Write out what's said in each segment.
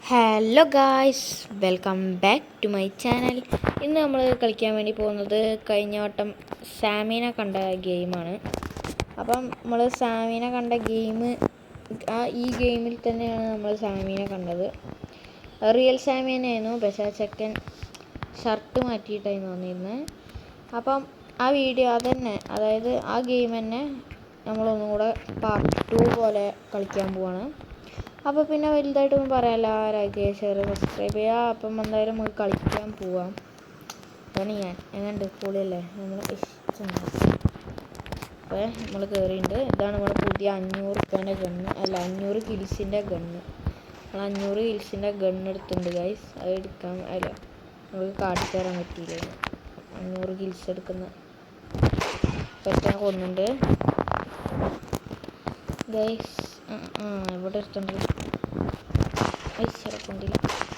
Hello guys, welcome back to my channel. ഇന്ന് നമ്മൾ കളിക്കാൻ വേണ്ടി പോകുന്നത് കഴിഞ്ഞ വട്ടം സാമീനെ കണ്ട ഗെയിമാണ്. അപ്പം നമ്മൾ സാമീനെ കണ്ട ഗെയിം ഈ ഗെയിമിൽ തന്നെയാണ് നമ്മൾ സാമീനെ കണ്ടത്. റിയൽ സാമീനായിരുന്നു, പക്ഷേ ആ ചെക്കൻ ഷർട്ട് മാറ്റിയിട്ടായിരുന്നു വന്നിരുന്നത്. അപ്പം ആ വീഡിയോ അതന്നെ, അതായത് ആ ഗെയിം തന്നെ നമ്മളൊന്നും കൂടെ പാർട്ട് 2 പോലെ കളിക്കാൻ പോവാണ്. അപ്പോൾ പിന്നെ വലുതായിട്ടൊന്നും പറയാമല്ല, ലൈക്ക് ചെയ്യുക, ഷെയർ, സബ്സ്ക്രൈബ് ചെയ്യുക. അപ്പം എന്തായാലും നമുക്ക് കളിക്കാൻ പോവാം. അതാണ് ഞാൻ എങ്ങനെ പൊളിയല്ലേ, നമ്മൾ ഇഷ്ടമാണ്. അപ്പോൾ നമ്മൾ കയറിയിട്ടുണ്ട്. ഇതാണ് നമ്മുടെ പുതിയ 500 റുപ്യേൻ്റെ ഗണ്ണ്, അല്ല 500 കിൽസിൻ്റെ ഗണ്ണ്. നമ്മൾ 500 കിൽസിൻ്റെ ഗണ്ണ് എടുത്തിട്ടുണ്ട് ഗൈസ്. അത് എടുക്കാൻ അല്ല നമുക്ക് കാട്ടിത്തരാൻ പറ്റിയില്ല. 500 കിൽസ് എടുക്കുന്ന പറ്റാൻ കൊന്നുണ്ട് ഗൈസ്. ഇവിടെ എടുത്തുണ്ട്. ഐശ്വര്യ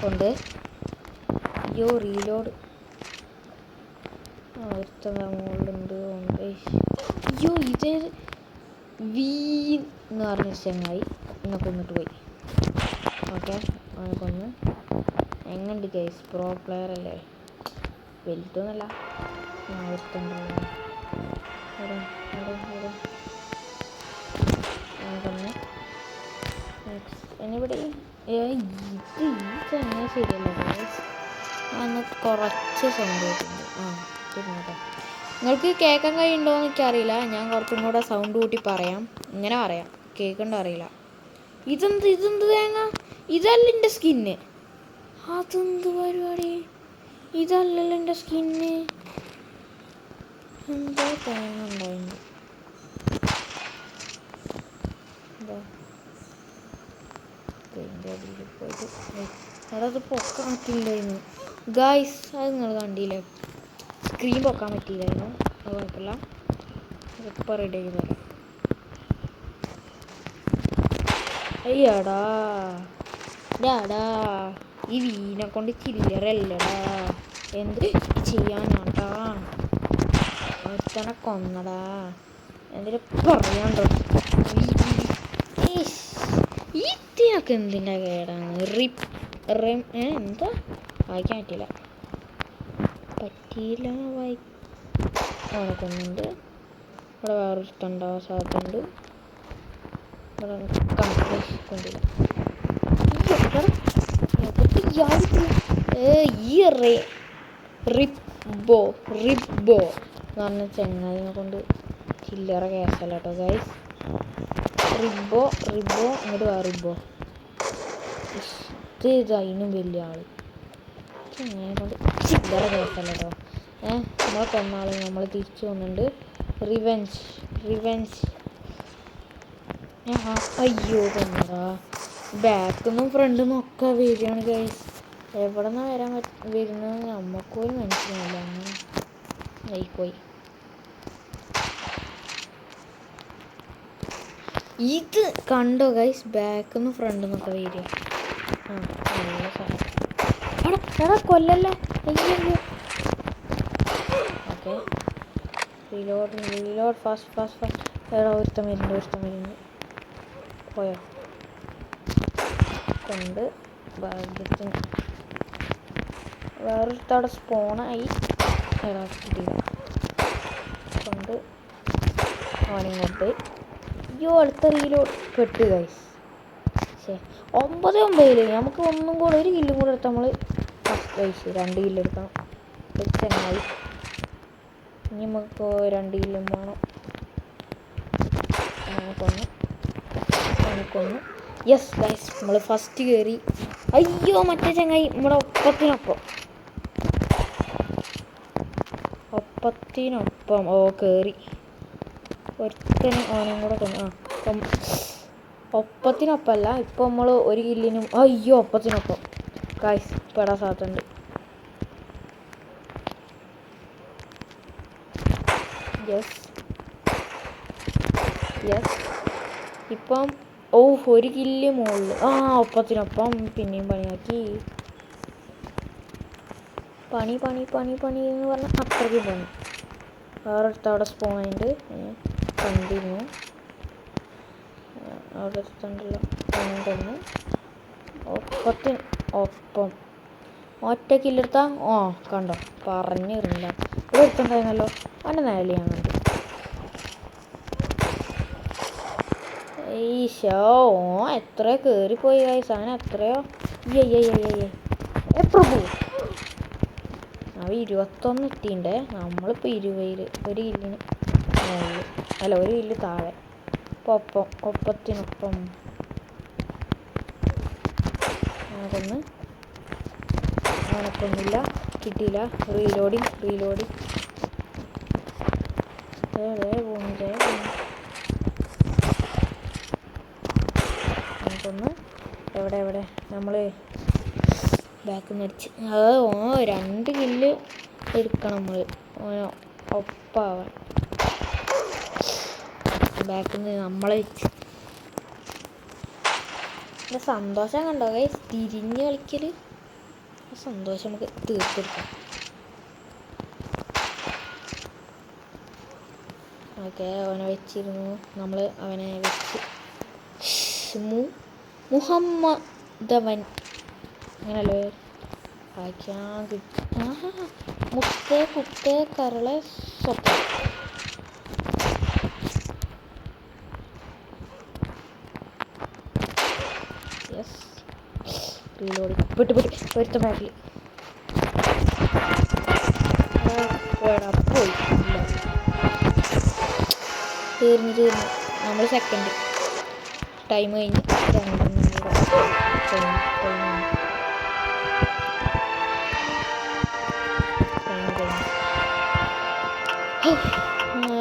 കൊണ്ട് അയ്യോ റീലോഡ് ഒരുത്ത മുകളിലുണ്ട്. അയ്യോ ഇത് വീ എന്ന് പറഞ്ഞ ചങ്ങായി എന്നെ കൊന്നിട്ട് പോയി. ഓക്കെ, അവനെ കൊന്ന്. എങ്ങനെയുണ്ട് ഗൈസ്? പ്രോ പ്ലെയർ അല്ലേ, വലുതൊന്നല്ല. ഒരുത്തുണ്ടല്ലോ കൊന്ന്. എനിവിടെ ഇത് തന്നെ ശരിയല്ല ഗൈസ്. അന്ന് കുറച്ച് സൗണ്ട് കേട്ടിട്ടുണ്ട്. കേട്ടോ, നിങ്ങൾക്ക് കേൾക്കാൻ കഴിയുന്നുണ്ടോയെന്ന് എനിക്കറിയില്ല. ഞാൻ കുറച്ചും കൂടെ സൗണ്ട് കൂട്ടി പറയാം. ഇങ്ങനെ പറയാം, കേൾക്കണ്ടോ അറിയില്ല. ഇതെന്ത് തേങ്ങ? ഇതല്ല എൻ്റെ സ്കിന്ന്. അതെന്ത് പരിപാടി? ഇതല്ലല്ലോ എൻ്റെ സ്കിന്ന്. എന്തോ തേങ്ങ ഉണ്ടായിരുന്നു. അതത് പൊക്കാൻ പറ്റില്ലായിരുന്നു ഗായ്സ്. അത് നിങ്ങൾ കണ്ടില്ലേ, സ്ക്രീൻ പൊക്കാൻ പറ്റിയില്ലായിരുന്നു. അത് കുഴപ്പമില്ല, അതിപ്പോൾ റെഡി ആക്കി തരാം. അയ്യാടാ ഡാടാ, ഈ വീനെ കൊണ്ട് ചില്ലറല്ലടാ. എന്ത് ചെയ്യാനാട്ടാ, ഒരുത്തനെ കൊന്നടാ. എന്തിനും പറയാണ്ടോ. ഇതിനൊക്കെ എന്തിൻ്റെ കേടാണ്? എന്താ വായിക്കാൻ പറ്റിയില്ല അവനെ കൊന്നുണ്ട്. ഇവിടെ വേറൊരുത്തുണ്ടോ സാധനമുണ്ട്. ഇവിടെ കണ്ടില്ല. ഈ റിബ്ബോ എന്ന് പറഞ്ഞ ചെങ്ങാതിനെ കൊണ്ട് ചില്ലറ കേസല്ല കേട്ടോ ഗൈസ്. റിബ്ബോ ഇങ്ങോട്ട് വാ. റിബ്ബോ ഇത് അതിനും വലിയ ആള് ചെങ്ങനെ കൊണ്ട് ചില്ലറ കേസല്ല കേട്ടോ. നമ്മളെ കൊന്നാള് നമ്മൾ തിരിച്ചു വന്നിട്ടുണ്ട്. റിവെഞ്ച്. അയ്യോ കൊന്നടാ. ബാക്കിന്നും ഫ്രണ്ടിന്നും ഒക്കെ വരികയാണ് ഗൈസ്. എവിടെ നിന്നാണ് വരാൻ വരുന്നത് നമുക്കൊരു മനസ്സിലാവില്ല. അങ്ങനെ ആയിപ്പോയി. ഇത് കണ്ടോ ഗൈസ്, ബാക്കിന്നും ഫ്രണ്ടിന്നൊക്കെ വരിക. നല്ല സാധനം. കൊല്ലല്ലേ. അയ്യോ. Okay, reload fast. എടാ ഒരുത്തം വരുന്നുണ്ട്. പോയോ? കൊണ്ട് ഭാഗ്യത്തിന് വേറൊരുത്തവിടെ സ്പോണായി. എടാ കിട്ടിയില്ല. കൊണ്ട് അവനിങ്ങോട്ട്. അയ്യോ, അടുത്ത റീലോഡ് പെട്ട് ഗൈസ്. 9 നമുക്ക് ഒന്നും കൂടെ ഒരു കില്ലും കൂടെ എടുത്താൽ നമ്മൾ ഫസ്റ്റ് ഗൈസ് 2 കില്ല് എടുക്കണം. ചെങ്ങായി ഇനി നമുക്ക് 2 കില്ലും വേണം. കൊന്നു. യെസ് ഗൈസ്, നമ്മൾ ഫസ്റ്റ് കയറി. അയ്യോ മറ്റേ ചങ്ങായി നമ്മുടെ ഒപ്പത്തിനൊപ്പം കയറി. ഒരുത്തനും അവനും കൂടെ കൊന്നു. ഒപ്പത്തിനൊപ്പമല്ല, ഇപ്പം നമ്മൾ ഒരു കില്ലിനും. അയ്യോ ഒപ്പത്തിനൊപ്പം ഗൈസ് പെടാൻ സാധ്യതയുണ്ട്. യെസ് ഇപ്പം ഒരു കില്ല് മുകളിൽ. ഒപ്പത്തിനൊപ്പം പിന്നെയും പണിയാക്കി. പണി എന്ന് പറഞ്ഞാൽ അത്രയ്ക്ക് പണി. വേറൊരുത്ത അവിടെ സ്പോണായിട്ട് കണ്ടിരുന്നു. അവിടെ എടുത്തുണ്ടല്ലോ കൊന്ന്. ഒപ്പത്തിന് ഒപ്പം ഒറ്റ കില്ലെടുത്താ കണ്ടോ പറഞ്ഞിരുന്നില്ല. ഇവിടെ എടുത്തുണ്ടായിരുന്നല്ലോ അവൻ്റെ നേരെ ഞാൻ കണ്ടു. ഈശോ എത്രയോ കയറിപ്പോയി ഗൈസ്. അവൻ എത്രയോ പ്രഭു അവ 21 എത്തിണ്ടേ. നമ്മളിപ്പോൾ 20 ഒരു കില്ലിന് മുകളിൽ അല്ല ഒരു കില്ല് താഴെ. ഇപ്പോൾ ഒപ്പത്തിനൊപ്പം കൊന്ന് അവനൊക്കൊന്നുമില്ല, കിട്ടിയില്ല. റീലോഡിങ് കൊന്ന്. എവിടെ നമ്മൾ ബാക്കിൽ നിന്ന് അടിച്ച് 2 കില്ല് എടുക്കണം നമ്മൾ ഒപ്പാവാൻ. ബാക്കിൽ നിന്ന് നമ്മളെ വെച്ച് എൻ്റെ സന്തോഷം കണ്ടോ ഗൈസ്. തിരിഞ്ഞ് കളിക്കൽ സന്തോഷം നമുക്ക് തീർത്തെടുക്കാം. ഓക്കെ അവനെ വെച്ചിരുന്നു നമ്മൾ. അവനെ വെച്ച് മുഹമ്മദവൻ അങ്ങനല്ലേ വായിക്കാൻ കിട്ടി. മുത്തേ കരളെ സ്വപ്നം. യെസ് റീലോഡ് വിട്ട് ഒരുത്ത ബാക്കിൽ പോയി. തീർന്നു നമ്മൾ സെക്കൻഡ് ടൈം കഴിഞ്ഞ്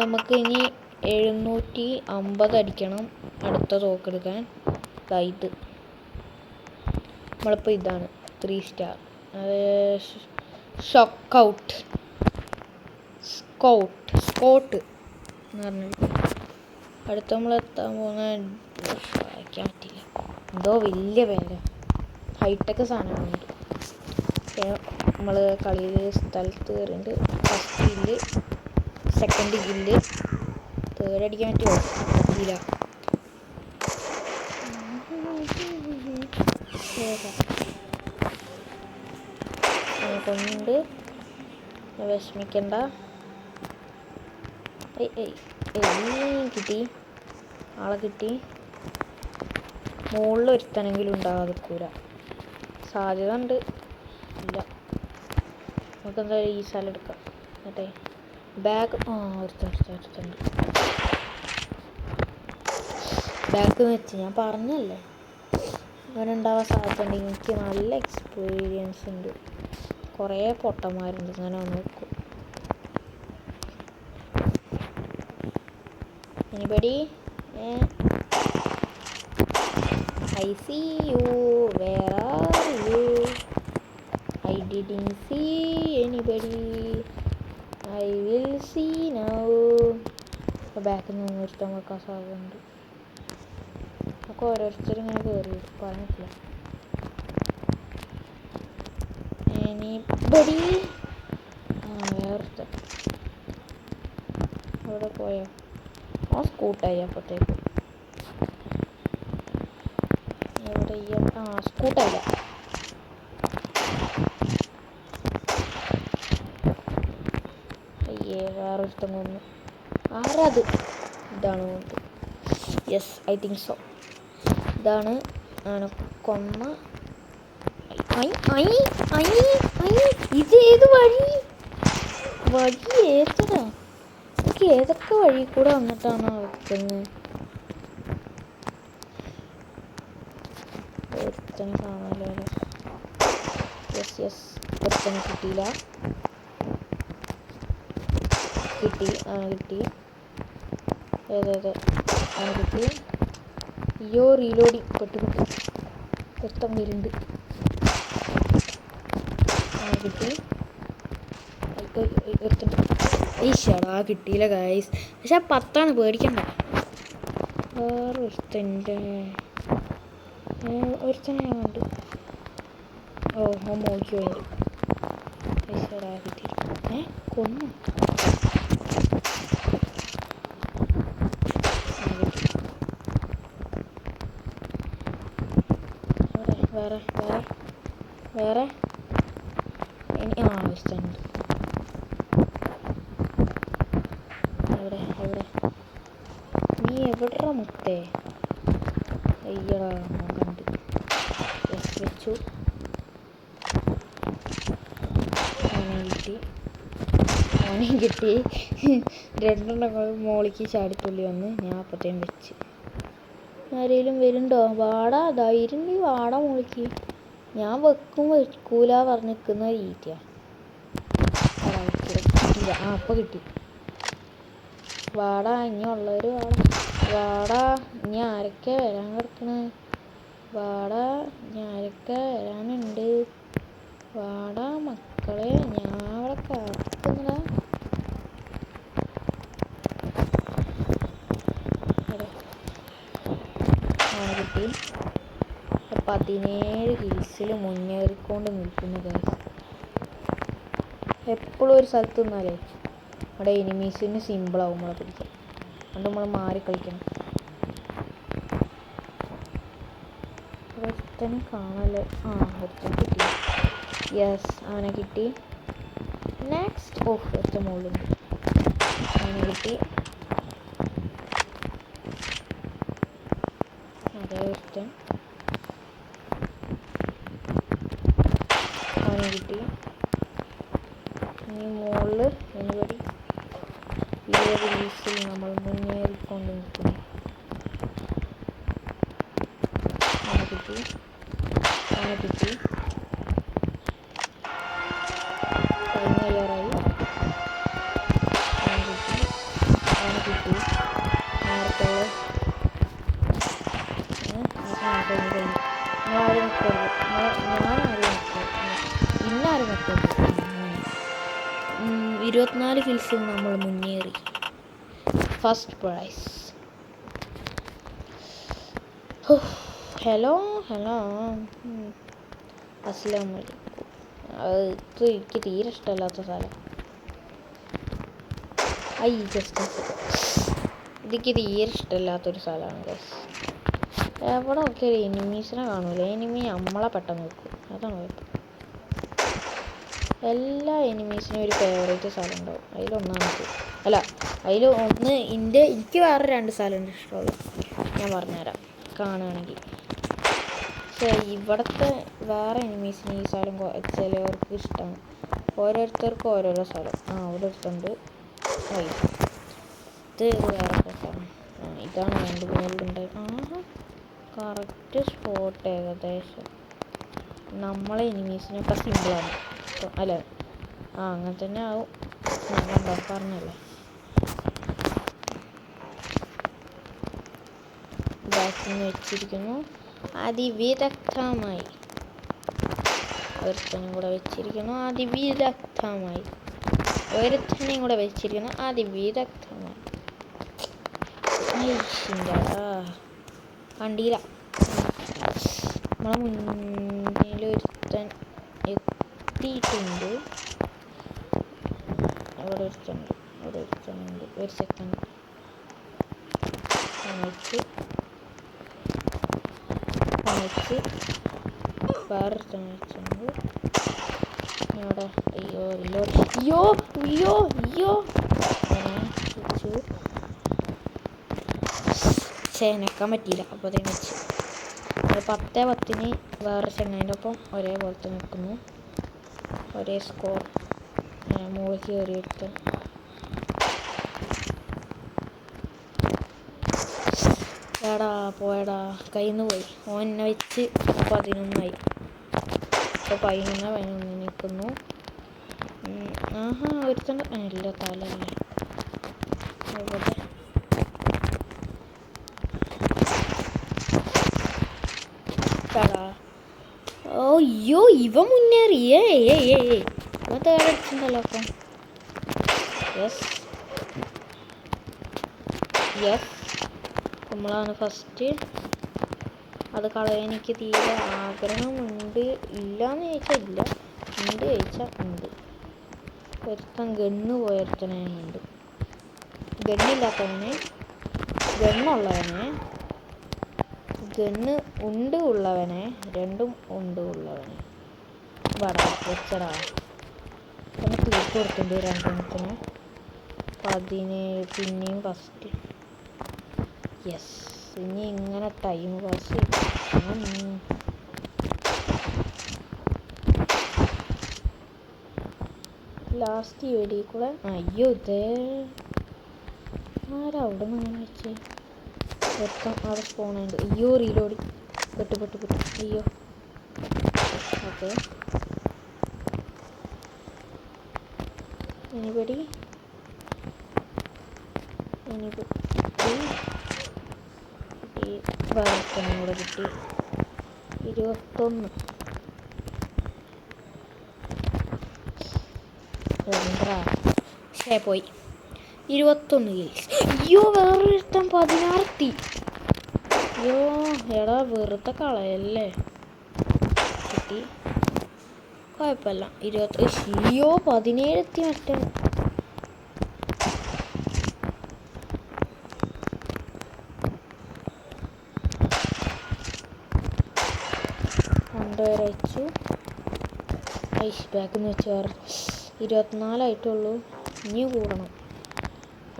നമുക്ക് ഇനി 750 അടിക്കണം അടുത്ത തോക്കെടുക്കാൻ. ഇത് നമ്മളിപ്പോൾ ഇതാണ് 3 സ്റ്റാർ. അത് സ്കോട്ട് എന്ന് പറഞ്ഞിട്ട് അടുത്ത നമ്മൾ എത്താൻ പോകുന്ന വായിക്കാൻ പറ്റില്ല, എന്തോ വലിയ പേരാ, ഹൈടെക് സാധനങ്ങളുണ്ട്. നമ്മൾ കളിയിൽ സ്ഥലത്ത് കയറിയിട്ട് first kill, second kill, third അടിക്കാൻ പറ്റുമോ പറ്റിയില്ല. കൊണ്ട് വിഷമിക്കണ്ട. കിട്ടി, ആളെ കിട്ടി. മുകളിൽ ഒരുത്തനെങ്കിലും ഉണ്ടാകാതിക്കൂല, സാധ്യത ഉണ്ട്. ഇല്ല, നമുക്കെന്തായാലും ഈ സ്ഥലം എടുക്കാം. എന്നിട്ടേ ബാഗ് ഒരുത്തുണ്ട് ബാഗ് വെച്ച് ഞാൻ പറഞ്ഞല്ലേ അവനുണ്ടാവാൻ സാധ്യത ഉണ്ട്. എനിക്ക് നല്ല എക്സ്പീരിയൻസ് ഉണ്ട്, കുറേ പൊട്ടന്മാരുണ്ട്. ഇങ്ങനെ വന്ന് നോക്കും. Anybody? I see you. Where are you? I didn't see anybody. I will see now. ബാക്കിൽ നിന്ന് ഒരുത്തം വെക്കാൻ സാധ്യതയുണ്ട്. നമുക്ക് ഓരോരുത്തരും ഇങ്ങനെ കയറി പറഞ്ഞിട്ടില്ല. Anybody? വേറൊരുത്തൻ അവിടെ പോയോ? സ്കൂട്ടായി അപ്പോഴത്തേക്ക് എവിടെ സ്കൂട്ടായില്ല. വേറൊരുത്തം കൊന്നു. ആരത്? ഇതാണ് കൊണ്ട്. Yes, I think so. ഇതാണ് ആണ് കൊന്ന. ഇത് ഏത് വഴി ഏതാ? എനിക്ക് ഏതൊക്കെ വഴി കൂടെ വന്നിട്ടാണ് വെക്കുന്നത്? ഒരുത്തനെ കാണാമല്ലോ. യെസ് ഒരുത്തനെ കിട്ടിയില്ല. കിട്ടി കിട്ടി. അയ്യോ റീലോഡിങ് പെട്ടു. ഒരുത്തം വരുന്നുണ്ട്. കിട്ടി. ഒരുത്തണ്ട്. ഈശടാ കിട്ടിയില്ല ഗൈസ്. പക്ഷെ 10 പേടിക്കണ്ട. വേറെ ഒരുത്തനെ ഞാൻ കണ്ടു. മോക്കി വേണ്ടി. ഈശടാ കിട്ടി. കൊന്നു. വേറെ വേറെ വേറെ ഇഷ്ടമുണ്ട്. എവിടെ എവിടെ നീ എവിടെടാ മുത്തേ? അയ്യടാ കണ്ട് വെച്ചു. ഓനെ കിട്ടി. രണ്ടെണ്ണങ്ങൾ മോളിക്ക് ചാടിത്തുള്ളി വന്ന് ഞാൻ അപ്പത്തേനും വെച്ച്. ആരെങ്കിലും വരുന്നുണ്ടോ? വാടാ, ധൈര്യം നീ വാടാ മോളിക്ക്. ഞാൻ വെക്കൂല പറഞ്ഞ് നിൽക്കുന്ന രീതിയാ. അപ്പം കിട്ടി. വാടാ, ഇനി ഉള്ളവർ വാടാ. വാടാ, ഇനി ആരൊക്കെ വരാൻ കിടക്കണേ? വാടാ, ഇനി ആരൊക്കെ വരാനുണ്ട്? വാടാ മക്കളെ, ഞാൻ അവിടെ കാത്തുന്നതാ. കിട്ടി. 17 കിൽസിൽ മുന്നേറിക്കൊണ്ട് നിൽക്കുന്നു ഗൈസ്. എപ്പോഴും ഒരു സ്ഥലത്ത് നിന്നാലേ അവിടെ എനിമീസിന് സിമ്പിളാവും നമ്മളെ പിടിക്കാൻ. അതുകൊണ്ട് നമ്മൾ മാറി കളിക്കണം. ഒരുത്തനും കാണല്ലേ? ഒരുത്തൻ കിട്ടി. യെസ്, അവനെ കിട്ടി. നെക്സ്റ്റ്. ഒരുത്തൻ മുകളിലുണ്ട്. അവനെ കിട്ടി. അതേ ഒരുത്തൻ. അവനെ കിട്ടി. ഇനി മുകളിൽ എനിവടി. ഈ റിലീസിൽ നമ്മൾ മുന്നേറിക്കൊണ്ട് നിൽക്കുന്നു. അവനെ കിട്ടി. അവനെ കിട്ടി. കഴിഞ്ഞ ഇയറായി. അവനെ കിട്ടി. അവനെ കിട്ടി. നേരത്തെ നിങ്ങളാരും നിൽക്കരുത്. ഞാനാരും നിൽക്കരുത്. ഇന്നാരും നിൽക്കരുത്. 24 കിൽസിൽ നമ്മൾ മുന്നേറി. First prize. ഹലോ അസ്സലാമു അലൈക്കും. അത് എനിക്ക് തീരെ ഇഷ്ടമല്ലാത്ത സ്ഥലം. ഇതെനിക്ക് തീരെ ഇഷ്ടമല്ലാത്തൊരു സ്ഥലമാണ് ഗൈസ്. എവിടെ നോക്കിയാലും എനിമീസിനെ കാണൂല. എനിമി നമ്മളെ പെട്ടെന്ന് വെക്കും. അതാണ് കുഴപ്പം. എല്ലാ എനിമീസിനും ഒരു ഫേവറേറ്റ് സ്ഥലം ഉണ്ടാവും. അതിലൊന്നാണ് എനിക്ക് വേറെ 2 സ്ഥലമുണ്ട് ഇഷ്ടമുള്ളത്. ഞാൻ പറഞ്ഞുതരാം കാണുകയാണെങ്കിൽ. പക്ഷേ ഇവിടുത്തെ വേറെ എനിമീസിന് ഈ സ്ഥലം ചിലവർക്ക് ഇഷ്ടമാണ്. ഓരോരുത്തർക്കും ഓരോരോ സ്ഥലം. അവിടെ അടുത്തുണ്ട്. ഇത് വേറെ സ്ഥലമാണ്. ഇതാണ് 2 മുകളിലുണ്ട്. കറക്റ്റ് സ്പോട്ട് ഏകദേശം നമ്മളെ എനിമീസിനൊക്കെ സിമ്പിളാണ്. അല്ല അങ്ങനെ തന്നെ ആവും. ഞാൻ പറഞ്ഞല്ലേ. ബാക്കിൽ നിന്ന് വെച്ചിരിക്കുന്നു അതിവിദഗ്ധമായി. ഒരുത്തനും കൂടെ വെച്ചിരിക്കുന്നു അതിവിദഗ്ധമായി. ഒരുത്തനെയും കൂടെ വെച്ചിരിക്കുന്നു അതിവിദഗ്ധമായി. കണ്ടില്ല. നമ്മളെ മുന്നിലൊരുത്തൻ എത്തിയിട്ടുണ്ട്. അവിടെ ഒരുത്തനുണ്ട്. ഒരു സെക്കൻഡ് വെച്ച് വേറൊരുത്തൻ വെച്ചുണ്ട്. അവിടെ അയ്യോ ചേനക്കാൻ പറ്റിയില്ല. അപ്പോൾ അതേ വെച്ച് 10-10 വേറെ ചെങ്ങായിൻ്റെ ഒപ്പം ഒരേപോലത്തെ നിൽക്കുന്നു. ഒരേ സ്കോർ. മുകളിൽ കയറിയെടുത്ത് പോയടാ കയ്യിൽ നിന്ന് പോയി. ഓൻ എന്നെ വെച്ച് 11 ഇപ്പോൾ 11 നിൽക്കുന്നു. ഒരുത്തണ്ട ഇല്ല തലല്ലേ. ഇവിടെ അയ്യോ ഇവ മുന്നേറി. ഇവ തേടടിച്ചിട്ടുണ്ടല്ലോ. അപ്പം യെസ് നമ്മളാണ് ഫസ്റ്റ്. അത് കളയാൻ എനിക്ക് തീരെ ആഗ്രഹമുണ്ട്. ഇല്ലയെന്ന് ചോദിച്ചാൽ ഇല്ല, ഉണ്ട് ചോദിച്ചാൽ ഉണ്ട്. ഒരുത്തൻ ഗണ്ണ് പോയൊരുത്തനുണ്ട്. ഗണ്ണില്ലാത്തവനെ, ഗണ്ണുള്ളവനെ ഗണ്ണ് ഉണ്ട് ഉള്ളവനെ, രണ്ടും ഉണ്ട് ഉള്ളവനെ വെച്ചടാ. ഒന്ന് തീർത്ത് കൊടുത്തിട്ടുണ്ട് രണ്ടെണ്ണത്തിന്. 17 പിന്നെയും ഫസ്റ്റ്. യെസ്, ഇനി ഇങ്ങനെ ടൈം പാസ് ചെയ്യും. ലാസ്റ്റ് വെടി കൂടെ. അയ്യോ, ഇതേ ആരാ അവിടെ നിന്ന് അങ്ങനെ വെച്ചേ? മൊത്തം അവിടെ സ്പോണുണ്ട്. അയ്യോ, റീലോഡ് പെട്ടു. അയ്യോ, ഓക്കെ. എനിബഡി വേറൊന്നും കൂടെ കിട്ടി. 21 പോയി. 21 കിൽസ്. അയ്യോ, വേറൊരുത്തൻ 16. അയ്യോ എടാ, വെറുതെ കളയല്ലേ. കിട്ടി, കുഴപ്പമില്ല. 20. അയ്യോ 17 മറ്റേ. കൊണ്ടുവരച്ചു ഐസ് ബാഗ് എന്ന് വെച്ചാൽ 24 ആയിട്ടുള്ളൂ. ഇനി കൂടണം.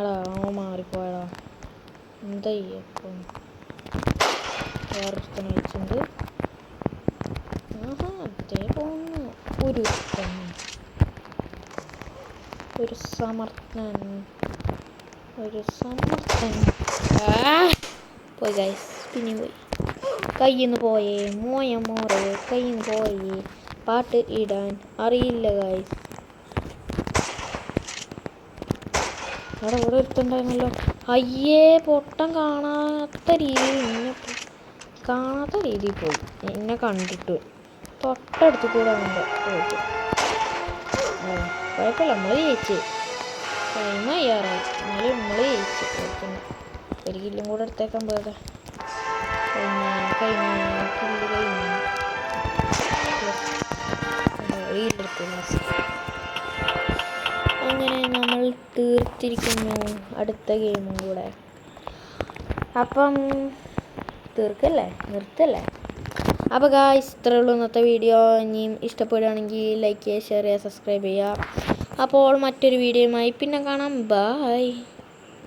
എടാ മാറിപ്പോയടാ. എന്താ ഇപ്പം വേറൊരുത്തനെ വെച്ചിട്ടുണ്ട്. അതേ പോകുന്നു. ഒരു സമർത്ഥൻ പോയി ഗൈസ്. പിന്നെ പോയി, കയ്യിന്ന് പോയേ മോറെ, കയ്യിന്ന് പോയി. പാട്ട് ഇടാൻ അറിയില്ല ഗൈസ്. അവിടെ ഇവിടെ എടുത്തുണ്ടായിരുന്നല്ലോ. അയ്യേ, പൊട്ടം കാണാത്ത രീതിയിൽ പോയി. എന്നെ കണ്ടിട്ട് തൊട്ടടുത്ത് കൂടെ പോയിട്ട്. കുഴപ്പമില്ല, നമ്മൾ ജയിച്ച്. ടൈം അയ്യാറായി, എന്നാലും നമ്മൾ ജയിച്ച്. ഒരു കില്ലും കൂടെ എടുത്തേക്കാൻ പോയതാ. അങ്ങനെ നമ്മൾ തീർത്തിരിക്കുന്നു. അടുത്ത ഗെയിമും കൂടെ. അപ്പം നിർത്തല്ലേ. അപ്പോൾ ഗായ്സ്, ഇത്രയേ ഉള്ളൂ ഇന്നത്തെ വീഡിയോ. ഇനിയും ഇഷ്ടപ്പെടുകയാണെങ്കിൽ ലൈക്ക് ചെയ്യുക, ഷെയർ ചെയ്യുക, സബ്സ്ക്രൈബ് ചെയ്യുക. അപ്പോൾ മറ്റൊരു വീഡിയോയുമായി പിന്നെ കാണാം. ബൈ.